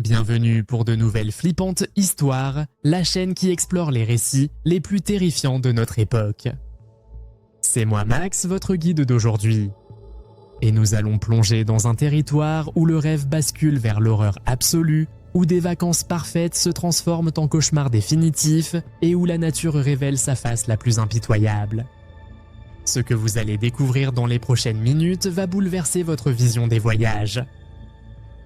Bienvenue pour de nouvelles flippantes histoires, la chaîne qui explore les récits les plus terrifiants de notre époque. C'est moi Max, votre guide d'aujourd'hui. Et nous allons plonger dans un territoire où le rêve bascule vers l'horreur absolue, où des vacances parfaites se transforment en cauchemars définitifs et où la nature révèle sa face la plus impitoyable. Ce que vous allez découvrir dans les prochaines minutes va bouleverser votre vision des voyages.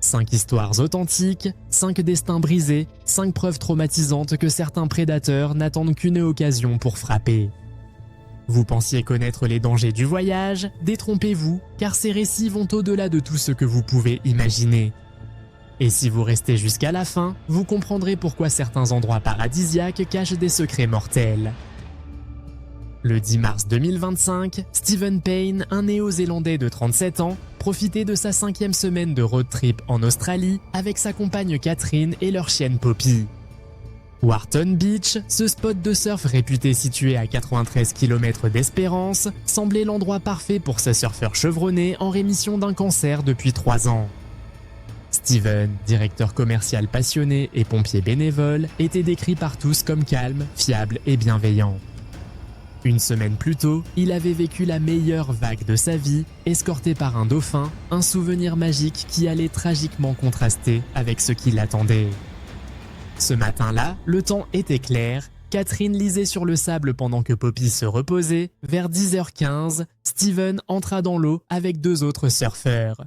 5 histoires authentiques, 5 destins brisés, 5 preuves traumatisantes que certains prédateurs n'attendent qu'une occasion pour frapper. Vous pensiez connaître les dangers du voyage? Détrompez-vous, car ces récits vont au-delà de tout ce que vous pouvez imaginer. Et si vous restez jusqu'à la fin, vous comprendrez pourquoi certains endroits paradisiaques cachent des secrets mortels. Le 10 mars 2025, Stephen Payne, un néo-zélandais de 37 ans, profitait de sa 5e semaine de road trip en Australie avec sa compagne Catherine et leur chienne Poppy. Wharton Beach, ce spot de surf réputé situé à 93 km d'Espérance, semblait l'endroit parfait pour ce surfeur chevronné en rémission d'un cancer depuis 3 ans. Steven, directeur commercial passionné et pompier bénévole, était décrit par tous comme calme, fiable et bienveillant. Une semaine plus tôt, il avait vécu la meilleure vague de sa vie, escorté par un dauphin, un souvenir magique qui allait tragiquement contraster avec ce qui l'attendait. Ce matin-là, le temps était clair, Catherine lisait sur le sable pendant que Poppy se reposait. Vers 10h15, Steven entra dans l'eau avec 2 autres surfeurs.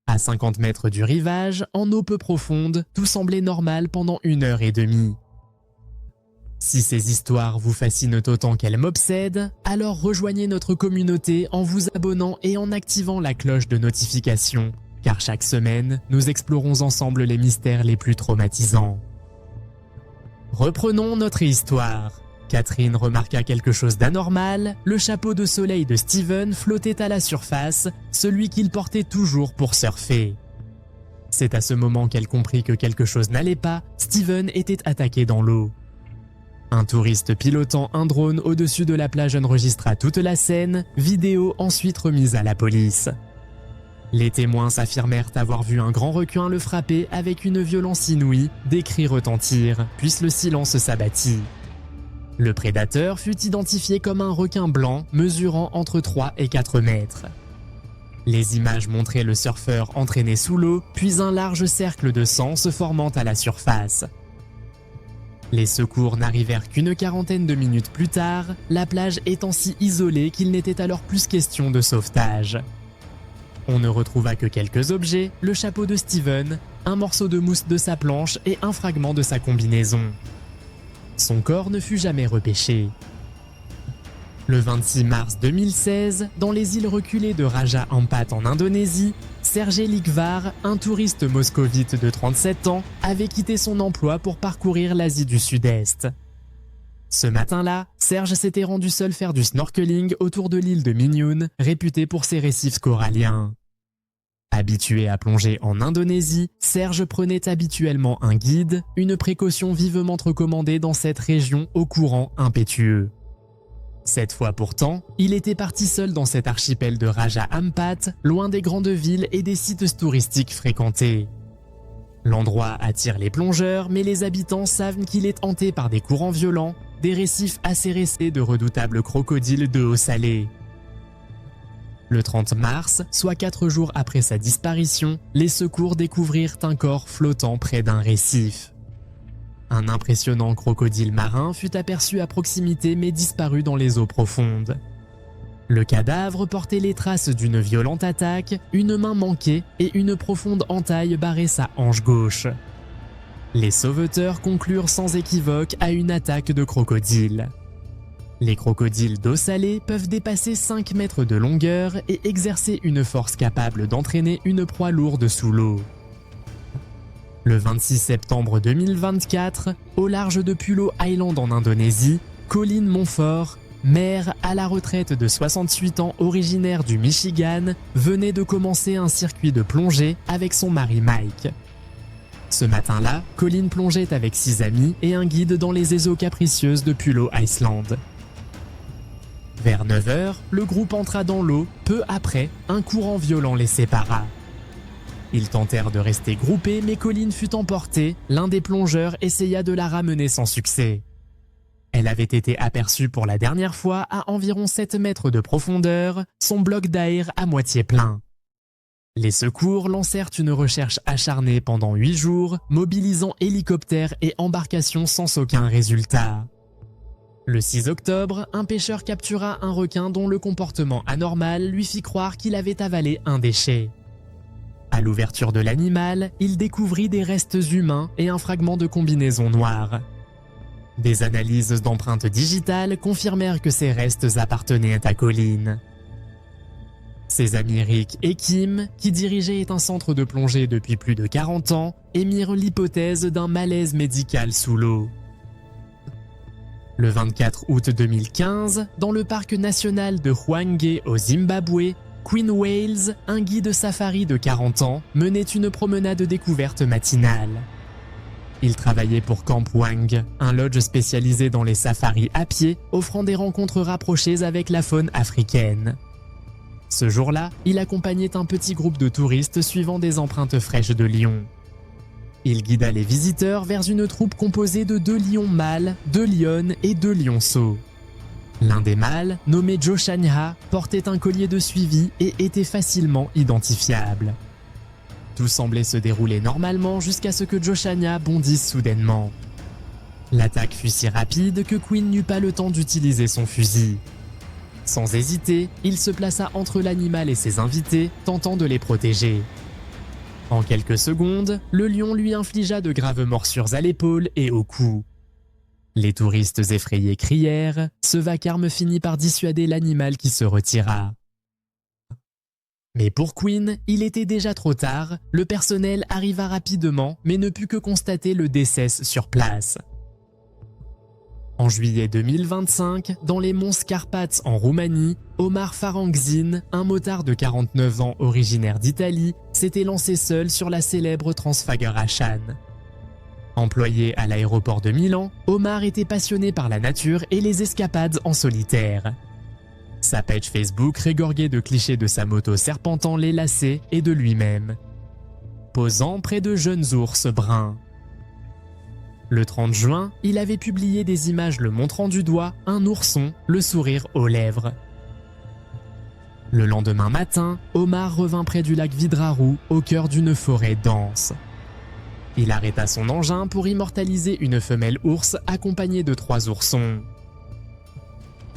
À 50 mètres du rivage, en eau peu profonde, tout semblait normal pendant 1h30. Si ces histoires vous fascinent autant qu'elles m'obsèdent, alors rejoignez notre communauté en vous abonnant et en activant la cloche de notification, car chaque semaine, nous explorons ensemble les mystères les plus traumatisants. Reprenons notre histoire. Catherine remarqua quelque chose d'anormal, le chapeau de soleil de Steven flottait à la surface, celui qu'il portait toujours pour surfer. C'est à ce moment qu'elle comprit que quelque chose n'allait pas, Steven était attaqué dans l'eau. Un touriste pilotant un drone au-dessus de la plage enregistra toute la scène, vidéo ensuite remise à la police. Les témoins s'affirmèrent avoir vu un grand requin le frapper avec une violence inouïe, des cris retentirent, puis le silence s'abattit. Le prédateur fut identifié comme un requin blanc mesurant entre 3 et 4 mètres. Les images montraient le surfeur entraîné sous l'eau, puis un large cercle de sang se formant à la surface. Les secours n'arrivèrent qu'une quarantaine de minutes plus tard, la plage étant si isolée qu'il n'était alors plus question de sauvetage. On ne retrouva que quelques objets, le chapeau de Steven, un morceau de mousse de sa planche et un fragment de sa combinaison. Son corps ne fut jamais repêché. Le 26 mars 2016, dans les îles reculées de Raja Ampat en Indonésie, Sergej Likvar, un touriste moscovite de 37 ans, avait quitté son emploi pour parcourir l'Asie du Sud-Est. Ce matin-là, Serge s'était rendu seul faire du snorkeling autour de l'île de Minion, réputée pour ses récifs coralliens. Habitué à plonger en Indonésie, Serge prenait habituellement un guide, une précaution vivement recommandée dans cette région au courant impétueux. Cette fois pourtant, il était parti seul dans cet archipel de Raja Ampat, loin des grandes villes et des sites touristiques fréquentés. L'endroit attire les plongeurs, mais les habitants savent qu'il est hanté par des courants violents, des récifs acéressés de redoutables crocodiles de eau salée. Le 30 mars, soit 4 jours après sa disparition, les secours découvrirent un corps flottant près d'un récif. Un impressionnant crocodile marin fut aperçu à proximité mais disparu dans les eaux profondes. Le cadavre portait les traces d'une violente attaque, une main manquée et une profonde entaille barrait sa hanche gauche. Les sauveteurs conclurent sans équivoque à une attaque de crocodile. Les crocodiles d'eau salée peuvent dépasser 5 mètres de longueur et exercer une force capable d'entraîner une proie lourde sous l'eau. Le 26 septembre 2024, au large de Pulo Island en Indonésie, Colin Montfort, mère à la retraite de 68 ans originaire du Michigan, venait de commencer un circuit de plongée avec son mari Mike. Ce matin-là, Colin plongeait avec 6 amis et un guide dans les eaux capricieuses de Pulo Island. Vers 9h, le groupe entra dans l'eau, peu après, un courant violent les sépara. Ils tentèrent de rester groupés, mais Colleen fut emportée. L'un des plongeurs essaya de la ramener sans succès. Elle avait été aperçue pour la dernière fois à environ 7 mètres de profondeur, son bloc d'air à moitié plein. Les secours lancèrent une recherche acharnée pendant 8 jours, mobilisant hélicoptères et embarcations sans aucun résultat. Le 6 octobre, un pêcheur captura un requin dont le comportement anormal lui fit croire qu'il avait avalé un déchet. À l'ouverture de l'animal, il découvrit des restes humains et un fragment de combinaison noire. Des analyses d'empreintes digitales confirmèrent que ces restes appartenaient à Colleen. Ses amis Rick et Kim, qui dirigeaient un centre de plongée depuis plus de 40 ans, émirent l'hypothèse d'un malaise médical sous l'eau. Le 24 août 2015, dans le parc national de Hwange au Zimbabwe, Quinn Wales, un guide safari de 40 ans, menait une promenade découverte matinale. Il travaillait pour Camp Wang, un lodge spécialisé dans les safaris à pied, offrant des rencontres rapprochées avec la faune africaine. Ce jour-là, il accompagnait un petit groupe de touristes suivant des empreintes fraîches de lions. Il guida les visiteurs vers une troupe composée de 2 lions mâles, 2 lionnes et 2 lionceaux. L'un des mâles, nommé Joshanya, portait un collier de suivi et était facilement identifiable. Tout semblait se dérouler normalement jusqu'à ce que Joshanya bondisse soudainement. L'attaque fut si rapide que Quinn n'eut pas le temps d'utiliser son fusil. Sans hésiter, il se plaça entre l'animal et ses invités, tentant de les protéger. En quelques secondes, le lion lui infligea de graves morsures à l'épaule et au cou. Les touristes effrayés crièrent, ce vacarme finit par dissuader l'animal qui se retira. Mais pour Quinn, il était déjà trop tard, le personnel arriva rapidement mais ne put que constater le décès sur place. En juillet 2025, dans les monts Scarpates en Roumanie, Omar Farangzin, un motard de 49 ans originaire d'Italie, s'était lancé seul sur la célèbre Transfagor Ashan. Employé à l'aéroport de Milan, Omar était passionné par la nature et les escapades en solitaire. Sa page Facebook régorguait de clichés de sa moto serpentant les lacets et de lui-même, posant près de jeunes ours bruns. Le 30 juin, il avait publié des images le montrant du doigt, un ourson, le sourire aux lèvres. Le lendemain matin, Omar revint près du lac Vidraru, au cœur d'une forêt dense. Il arrêta son engin pour immortaliser une femelle ours accompagnée de 3 oursons.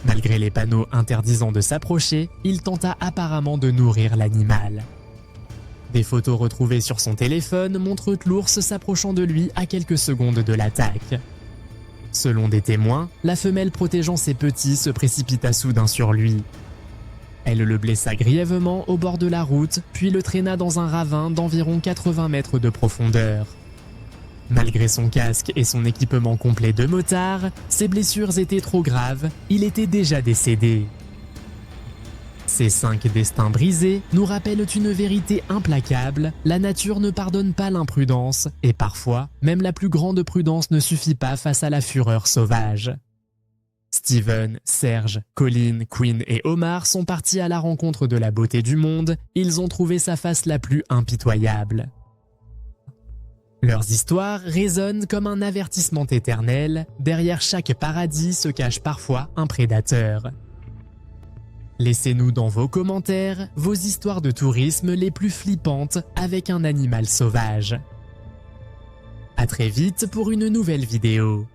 Malgré les panneaux interdisant de s'approcher, il tenta apparemment de nourrir l'animal. Des photos retrouvées sur son téléphone montrent l'ours s'approchant de lui à quelques secondes de l'attaque. Selon des témoins, la femelle protégeant ses petits se précipita soudain sur lui. Elle le blessa grièvement au bord de la route, puis le traîna dans un ravin d'environ 80 mètres de profondeur. Malgré son casque et son équipement complet de motard, ses blessures étaient trop graves, il était déjà décédé. Ces 5 destins brisés nous rappellent une vérité implacable, la nature ne pardonne pas l'imprudence, et parfois, même la plus grande prudence ne suffit pas face à la fureur sauvage. Steven, Serge, Colleen, Quinn et Omar sont partis à la rencontre de la beauté du monde, ils ont trouvé sa face la plus impitoyable. Leurs histoires résonnent comme un avertissement éternel, derrière chaque paradis se cache parfois un prédateur. Laissez-nous dans vos commentaires vos histoires de tourisme les plus flippantes avec un animal sauvage. À très vite pour une nouvelle vidéo.